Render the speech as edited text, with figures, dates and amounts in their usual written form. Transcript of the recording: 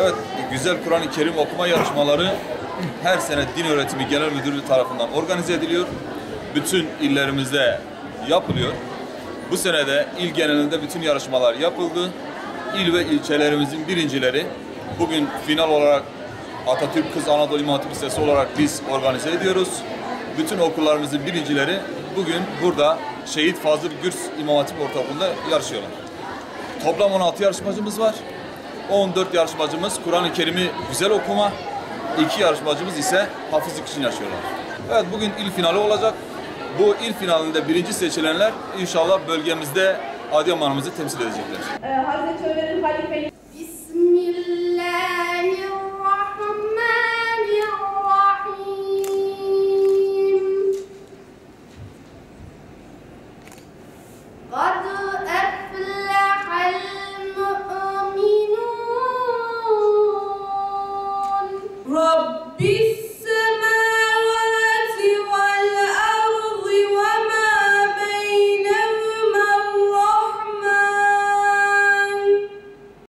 Evet, güzel Kur'an-ı Kerim okuma yarışmaları her sene Din Öğretimi Genel Müdürlüğü tarafından organize ediliyor. Bütün illerimizde yapılıyor. Bu sene de il genelinde bütün yarışmalar yapıldı. İl ve ilçelerimizin birincileri bugün final olarak Atatürk Kız Anadolu İmam Hatip Lisesi olarak biz organize ediyoruz. Bütün okullarımızın birincileri bugün burada Şehit Fazıl Gürs İmam Hatip Ortaokulu'nda yarışıyorlar. Toplam 16 yarışmacımız var. 14 yarışmacımız Kur'an-ı Kerim'i güzel okuma, 2 yarışmacımız ise hafızlık için yarışıyorlar. Evet, bugün il finali olacak. Bu il finalinde birinci seçilenler inşallah bölgemizde Adıyaman'ımızı temsil edecekler. Hazreti Ömer'in halifeliği. Bismillah.